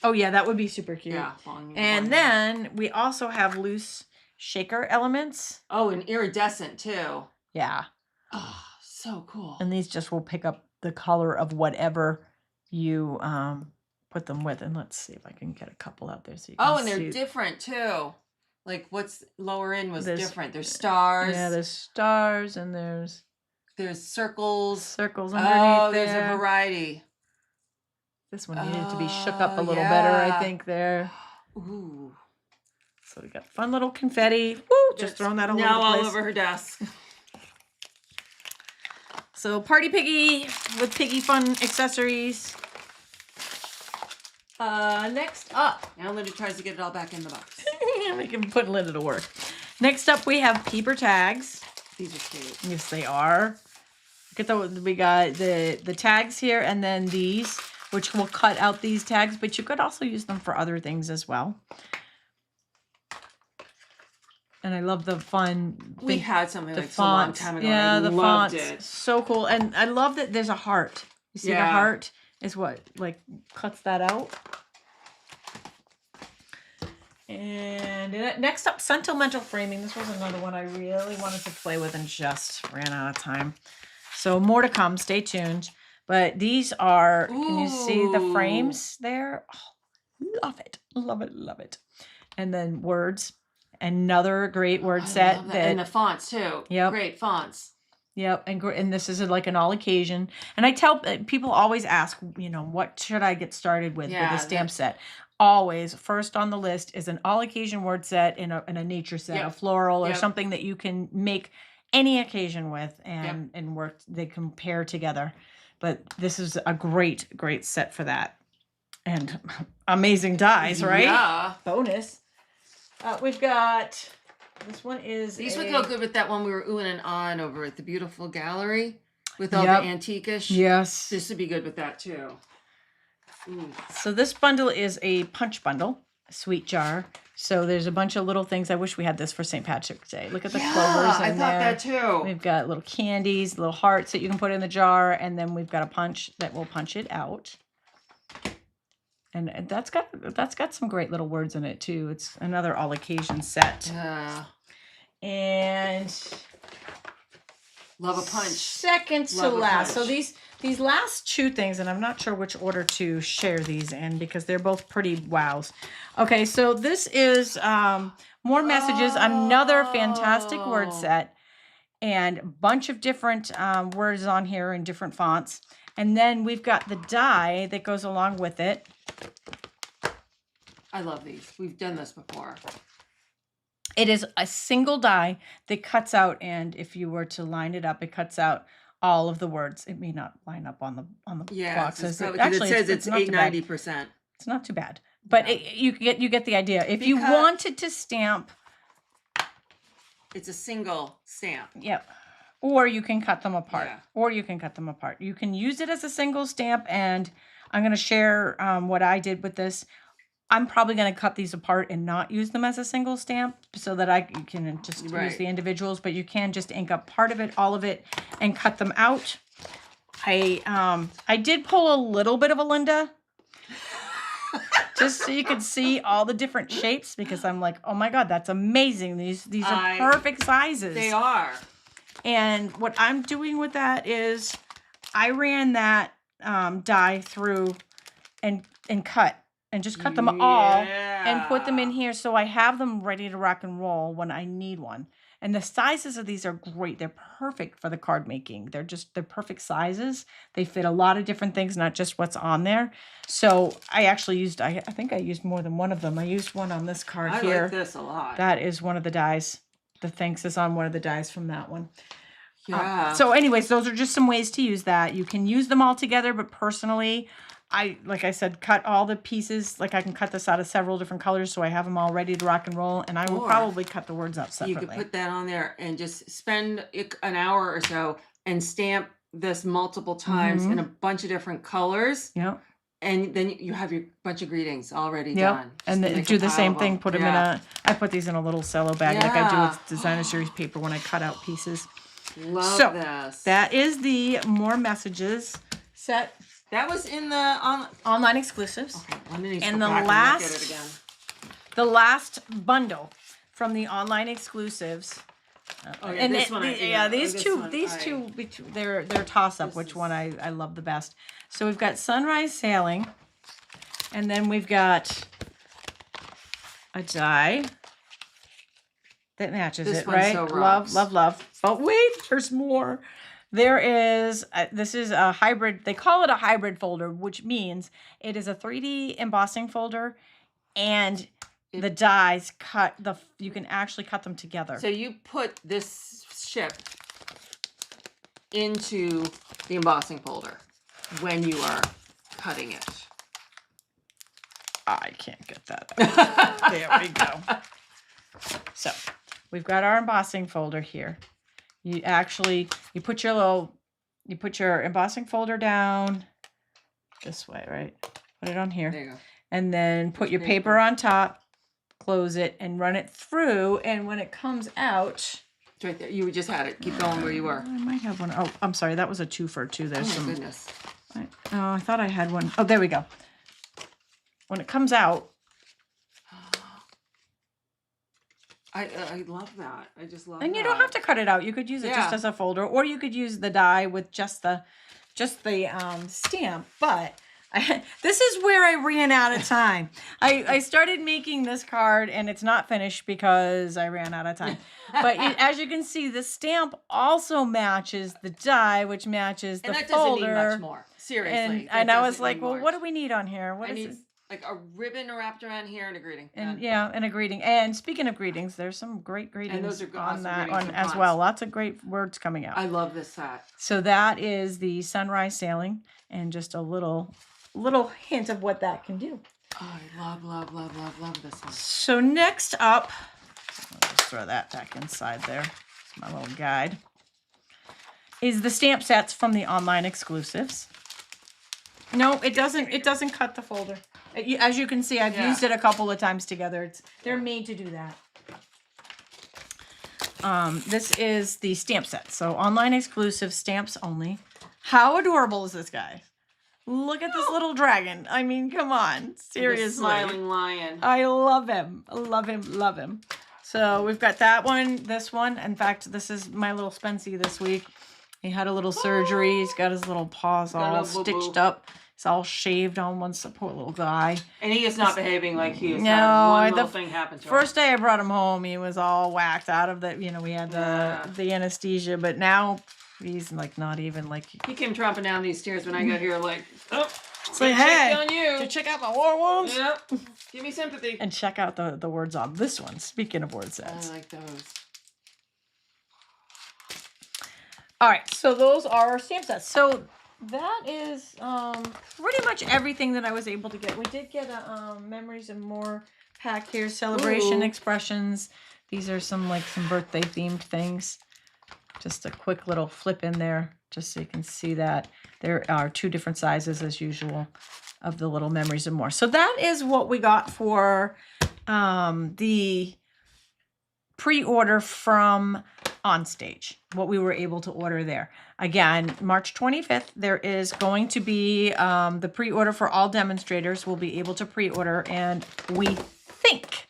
Oh yeah, that would be super cute. Yeah. And then we also have loose shaker elements. Oh, and iridescent too. Yeah. Oh, so cool. And these just will pick up the color of whatever you put them with. And let's see if I can get a couple out there so you can see. Oh, and they're different too. Like what's lower in was different. There's stars. Yeah, there's stars and there's circles. Circles underneath there. There's a variety. This one needed to be shook up a little better, I think, there. Ooh. So we got fun little confetti. Woo! Just throwing that all over the place. Now all over her desk. So Party Piggy with Piggy Fun accessories. Next up. Now Linda tries to get it all back in the box. We can put Linda to work. Next up, we have paper tags. These are cute. Yes, they are. Look at we got the tags here, and then these, which will cut out these tags, but you could also use them for other things as well. And I love the fun. We had something like this a long time ago. Yeah, and I the loved fonts. it. So cool. And I love that there's a heart. You see the heart is what like cuts that out. And next up, sentimental framing. This was another one I really wanted to play with and just ran out of time. So more to come. Stay tuned. But these are, can you see the frames there? Oh, love it. Love it. Love it. And then words. Another great word set. And the fonts too. Yep. Great fonts. Yep. And this is like an all occasion. And I tell people always ask, what should I get started with a stamp set? Always first on the list is an all occasion word set in a nature set, a floral or something that you can make any occasion with and work. They can pair together. But this is a great set for that. And amazing dies, right? Yeah. Bonus. We've got, this one is These would go good with that one we were oohing and ahhing over at the beautiful gallery with all the antique-ish. Yes. This would be good with that too. Ooh. So this bundle is a punch bundle, a sweet jar. So there's a bunch of little things. I wish we had this for St. Patrick's Day. Look at the clovers in I thought that too. We've got little candies, little hearts that you can put in the jar, and then we've got a punch that will punch it out. And that's got some great little words in it too. It's another all occasion set. Yeah. And love a punch. Second to last. So these last two things, and I'm not sure which order to share these in because they're both pretty wows. Okay, so this is more messages, another fantastic word set, and a bunch of different words on here in different fonts. And then we've got the die that goes along with it. I love these. We've done this before. It is a single die that cuts out, and if you were to line it up, it cuts out all of the words. It may not line up on the box. It's probably, Actually, it says it's not too bad. 90%. It's not too bad, but Yeah. you get the idea. If you wanted to stamp, it's a single stamp. Yep. Or you can cut them apart. Yeah. Or you can cut them apart. You can use it as a single stamp, and I'm going to share what I did with this. I'm probably going to cut these apart and not use them as a single stamp so that you can just use the individuals, but you can just ink up part of it, all of it, and cut them out. I did pull a little bit of a Linda just so you could see all the different shapes, because I'm like, oh my God, that's amazing. These are perfect sizes. They are. And what I'm doing with that is I ran that die through and cut. And just cut them all and put them in here so I have them ready to rock and roll when I need one. And the sizes of these are great. They're perfect for the card making. They're perfect sizes. They fit a lot of different things, not just what's on there. So I actually used, I think I used more than one of them. I used one on this card here. I like this a lot. That is one of the dies. The thanks is on one of the dies from that one. Yeah. So anyways, those are just some ways to use that. You can use them all together, but personally, like I said, cut all the pieces. Like I can cut this out of several different colors so I have them all ready to rock and roll. And I will probably cut the words up separately. You could put that on there and just spend an hour or so and stamp this multiple times in a bunch of different colors. Yep. And then you have your bunch of greetings already done. And then do the same thing. Put them in I put these in a little cello bag like I do with Designer Series paper when I cut out pieces. Love this. That is the More Messages set. That was in the online exclusives. Okay, let me and go back and look at it again. The last bundle from the online exclusives. Oh, yeah, and this one. These two, they're toss up. Which one I love the best? So we've got Sunrise Sailing, and then we've got a die that matches this it, right? So love. But wait, there's more. There is, this is a hybrid, they call it a hybrid folder, which means it is a 3D embossing folder, and the dies you can actually cut them together. So you put this ship into the embossing folder when you are cutting it. I can't get that out. There we go. So we've got our embossing folder here. You put your embossing folder down this way, right? Put it on here. There you go. And then put your paper on top, close it, and run it through. And when it comes out, it's right there. You just had it. Keep going where you were. I might have one. Oh, I'm sorry. That was a 2 for 2. There's my goodness. I thought I had one. Oh, there we go. When it comes out, I love that. I just love and that. you don't have to cut it out. You could use it just as a folder, or you could use the die with just the stamp. But this is where I ran out of time. I started making this card, and it's not finished because I ran out of time. But as you can see, the stamp also matches the die, which matches the folder. And that doesn't need much more. Seriously. And I was like, well, what do we need on here? What is this? Like a ribbon wrapped around here and a greeting. And and a greeting. And speaking of greetings, there's some great greetings and those are on that one as well. Lots of great words coming out. I love this set. So that is the Sunrise Sailing, and just a little hint of what that can do. Oh, I love this one. So next up, I'll just throw that back inside there. It's my little guide. Is the stamp sets from the online exclusives. No, it doesn't cut the folder. As you can see, I've used it a couple of times together. They're made to do that. This is the stamp set. So online exclusive, stamps only. How adorable is this guy? Look at this little dragon. I mean, come on. Seriously. The smiling lion. I love him. Love him. So we've got that one, this one. In fact, this is my little Spency this week. He had a little surgery. He's got his little paws all stitched up. It's all shaved on one poor little guy. And he is not behaving like he is. No, one little thing happened to him. First day I brought him home, he was all whacked out of the, we had the anesthesia, but now he's like not even like. He came tromping down these stairs when I got here like, oh. Say, hey, on you. did you check out my war wounds? Yep. Give me sympathy. And check out the words on this one. Speaking of word I sets. like those. All right, so those are our stamp sets. So that is pretty much everything that I was able to get. We did get a Memories and More pack here, Celebration Ooh. Expressions. These are some birthday themed things. Just a quick little flip in there, just so you can see that. There are 2 different sizes as usual of the little Memories and More. So that is what we got for the pre-order from OnStage, what we were able to order there. Again, March 25th, there is going to be the pre-order for all demonstrators will be able to pre-order, and we think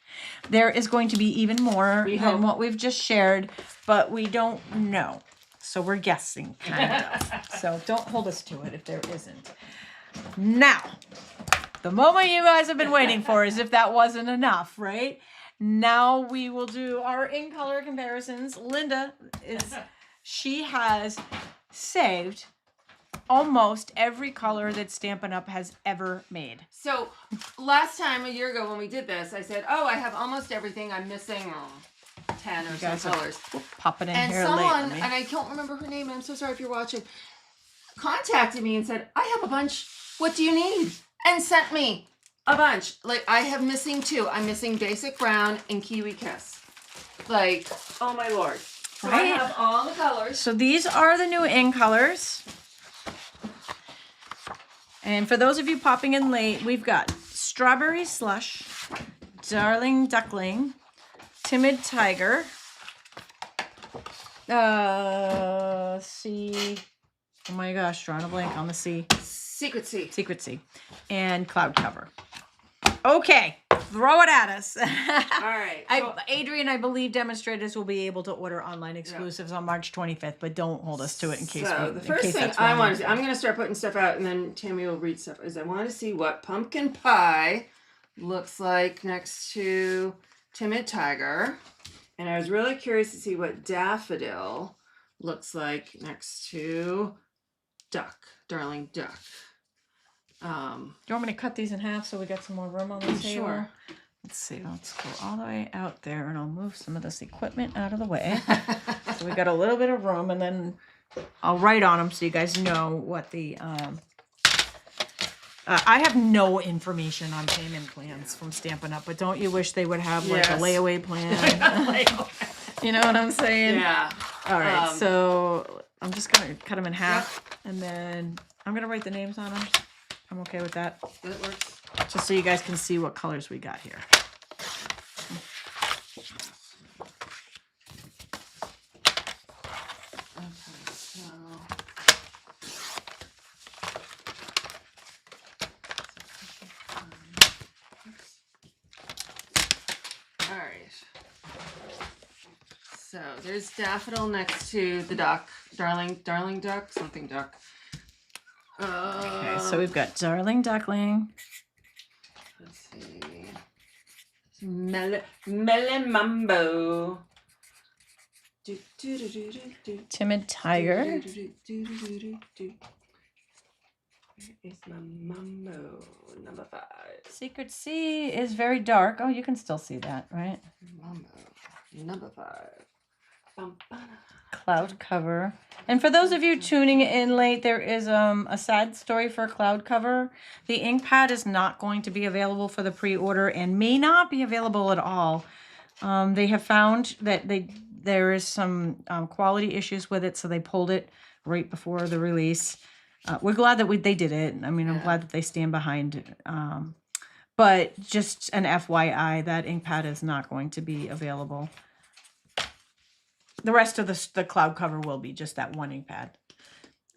there is going to be even more than what we've just shared, but we don't know. So we're guessing, kind of. So don't hold us to it if there isn't. Now, the moment you guys have been waiting for is if that wasn't enough, right? Now we will do our in-color comparisons. Linda she has saved almost every color that Stampin' Up! Has ever made. So last time, a year ago when we did this, I said, oh, I have almost everything. I'm missing 10 or so colors. Popping in and here someone, late. and I don't remember her name, and I'm so sorry if you're watching, contacted me and said, I have a bunch. What do you need? And sent me a bunch. Like, I have missing 2. I'm missing Basic Brown and Kiwi Kiss. Like, oh my Lord. So I have all the colors. So these are the new in colors. And for those of you popping in late, we've got Strawberry Slush, Darling Duckling, Timid Tiger, C, oh my gosh, drawing a blank on the C. Secret C. Secret C. And Cloud Cover. Okay, throw it at us. All right. Adrian, I believe demonstrators will be able to order online exclusives on March 25th, but don't hold us to it in case. So the first thing I want to see, I'm going to start putting stuff out, and then Tammy will read stuff, is I want to see what Pumpkin Pie looks like next to Timid Tiger. And I was really curious to see what Daffodil looks like next to Darling Duck. Do you want me to cut these in half so we got some more room on the table? Sure. Let's see. Let's go all the way out there, and I'll move some of this equipment out of the way. So we got a little bit of room, and then I'll write on them so you guys know what the. I have no information on payment plans from Stampin' Up, but don't you wish they would have like a layaway plan? You know what I'm saying? Yeah. All right. So I'm just gonna cut them in half, and then I'm gonna write the names on them. I'm okay with that. That works. Just so you guys can see what colors we got here. Okay, so. All right. So there's Daffodil next to the duck. Darling Duck, something duck. Okay, so we've got Darling Duckling. Let's see. Melon Mambo. Timid Tiger. Where is my Mambo? Number 5. Secret C is very dark. Oh, you can still see that, right? Mambo. Number 5. Bum, ba, Cloud Cover. And for those of you tuning in late, there is a sad story for Cloud Cover. The ink pad is not going to be available for the pre-order and may not be available at all. They have found that there is some quality issues with it, so they pulled it right before the release. We're glad that they did it. I mean, I'm glad that they stand behind it. But just an FYI, that ink pad is not going to be available. The rest of the Cloud Cover will be just that one ink pad.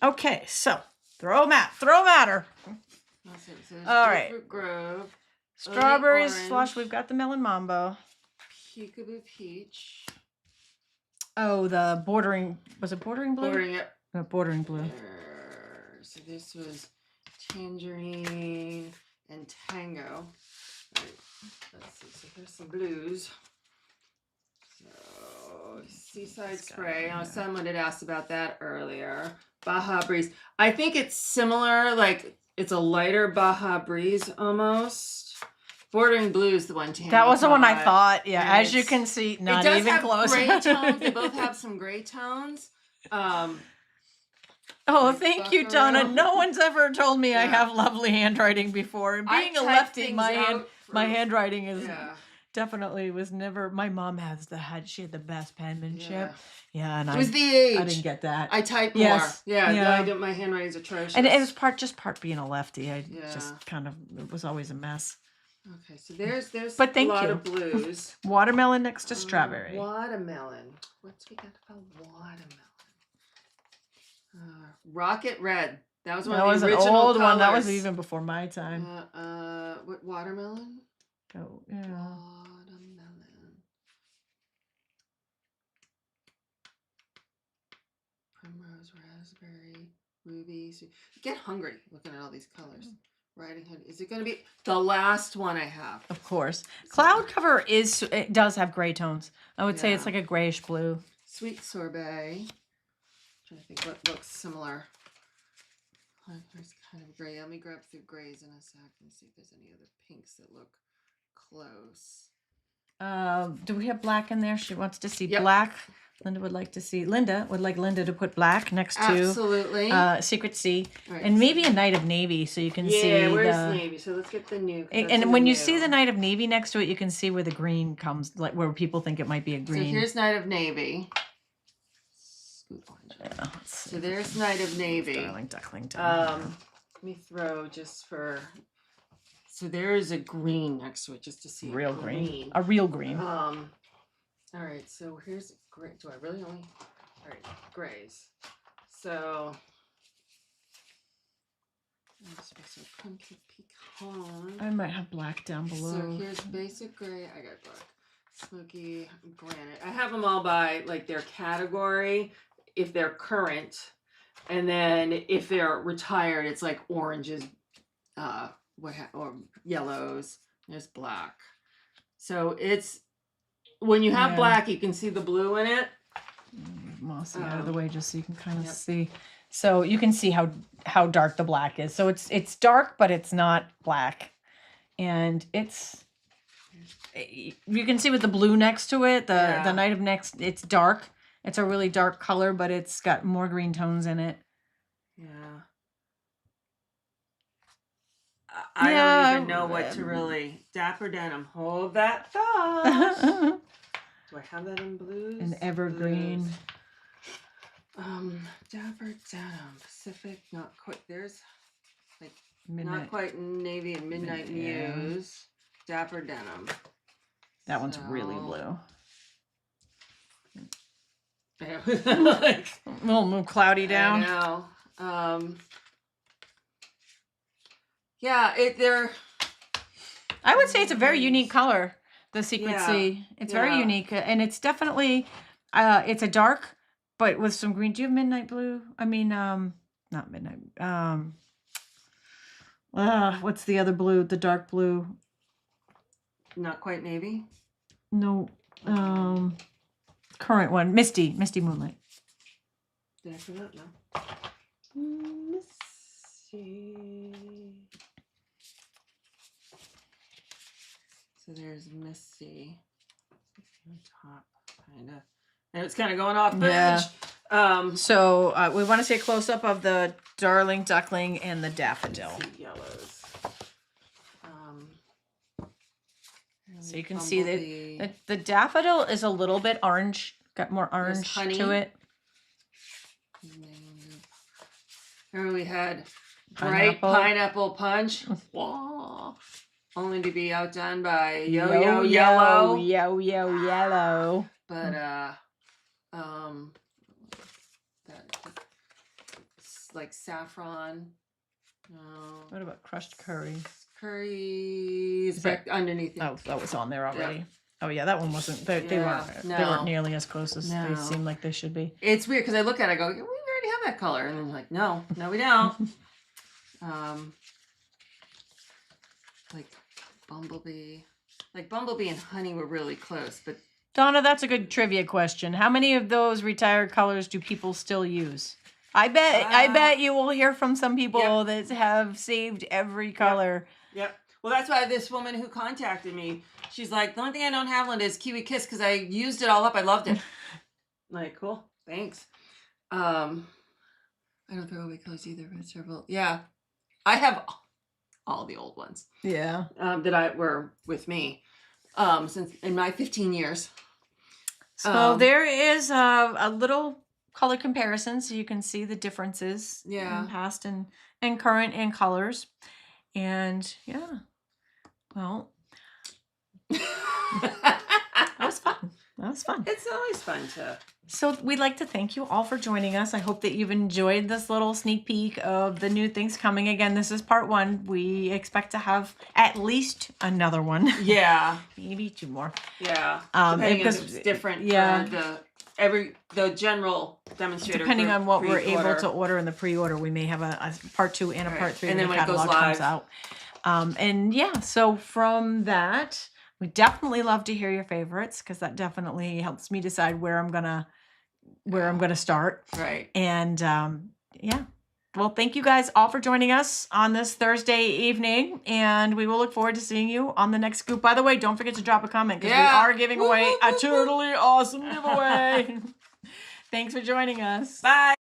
Okay, so throw 'em at her. All right. Grove. Strawberry Orange. Slush. We've got the Melon Mambo. Peekaboo Peach. Oh, the bordering. Was it bordering blue? Bordering it. No, bordering blue. So this was Tangerine and Tango. Right. Let's see. So here's some blues. So Seaside Spray. Oh, someone had asked about that earlier. Baja Breeze. I think it's similar. Like It's a lighter Baja Breeze almost. Bordering Blue is the one Tammy That was the one I thought. thought. Yeah, And as you can see, it not does even have close. gray tones. They both have some gray tones. Oh, like thank you, Donna. Buckaroo. No one's ever told me I Yeah. have lovely handwriting before. And I being a type lefty, things my out for- handwriting is Yeah. definitely was never. My mom she had the best penmanship. Yeah, and It was the age. I didn't get that. I type Yes. more. Yeah, Yeah. my handwriting's atrocious. And it was just part being a lefty. I Yeah. just kind of, it was always a mess. Okay, so there's But a thank lot you. of blues. Watermelon next to strawberry. Watermelon. What's we got about watermelon? Rocket Red. That was one That of was the an original old one. That was colors. even before my time. What watermelon? Oh, yeah. Watermelon. Primrose, raspberry, ruby. Get hungry looking at all these colors. Riding Hood. Is it going to be the last one I have? Of course. Cloud cover it does have gray tones. I would say it's Yeah. like a grayish blue. Sweet Sorbet. Trying to think what looks similar. There's kind of gray. Let me grab through grays in a sec and see if there's any other pinks that look close. Do we have black in there? She wants to see Yep. black. Linda would like Linda to put black next to Absolutely. Secret Sea. All right, And maybe a Night of Navy so you can see yeah, where's Navy? So let's get the new. And when you see the Night of Navy next to it, you can see where the green comes, like where people think it might be a green. So here's Night of Navy. Scoop orange. Yeah, So there's Night of Navy. Darling duckling. Let me throw just for. So there is a green next to it, just to see real green. A real green. All right. So here's gray. Do I really only? All right, grays. So. Pumpkin pecan. I might have black down below. So here's basic gray. I got black. Smoky granite. I have them all by like their category, if they're current, and then if they're retired, it's like oranges, or yellows. There's black. So it's when you have black, you can see the blue in it. Mossy out of the way just so you can kind of see. So you can see how dark the black is. So it's dark, but it's not black, and you can see with the blue next to it, the Night of Next, it's dark. It's a really dark color, but it's got more green tones in it. Yeah. I don't even know what to really. Dapper Denim. Hold that thought. Do I have that in blues? An evergreen. Blues. Dapper Denim. Pacific. Not quite. There's like Midnight. not quite Navy and Midnight Muse. Dapper Denim. That one's really blue. Like, We'll move cloudy down. I know. Yeah, they're. I would say it's a very unique color, the Secret Sea. It's very unique, and it's definitely, it's a dark, but with some green. Do you have midnight blue? I mean, not midnight. What's the other blue? The dark blue. Not quite navy. No, current one, Misty Moonlight. Did I forget? No. Misty. So there's Misty on top, kind of, and it's kind of going off page. Yeah. So we want to see a close up of the Darling Duckling and the Daffodil. Yellows. So you can see that the daffodil is a little bit orange, got more orange to it. Remember we had bright pineapple punch. Only to be outdone by yo-yo yellow. Yo-yo yellow. But like saffron. What about crushed curry? Curry is back underneath it. Oh, that was on there already. Yeah. Oh yeah, that one wasn't. They weren't nearly as close as they seem like they should be. It's weird because I look at it, I go, we already have that color, and then you're like, no, we don't. Like Bumblebee and Honey were really close, but Donna, that's a good trivia question. How many of those retired colors do people still use? I bet you will hear from some people that have saved every color. Yep. Well, that's why this woman who contacted me, she's like, the only thing I don't have, Linda, is Kiwi Kiss because I used it all up. I loved it. Like, cool. Thanks. I don't throw away colors either, but several. Yeah. I have all the old ones. Yeah. That were with me since in my 15 years. So there is a little color comparison so you can see the differences in past and current and colors. And yeah, well, that was fun. That was fun. It's always fun to. So we'd like to thank you all for joining us. I hope that you've enjoyed this little sneak peek of the new things coming. Again, this is part 1. We expect to have at least another one. Yeah. Maybe 2 more. Yeah. Depending Because it's different for the general demonstrator. Depending on what we're able to order in the pre-order, we may have a part 2 and a part 3 and when then the when it goes catalog live. comes out. And yeah, so from that, we definitely love to hear your favorites because that definitely helps me decide where I'm gonna start. Right. And yeah. Well, thank you guys all for joining us on this Thursday evening, and we will look forward to seeing you on the next scoop. By the way, don't forget to drop a comment because we are giving away a totally awesome giveaway. Thanks for joining us. Bye.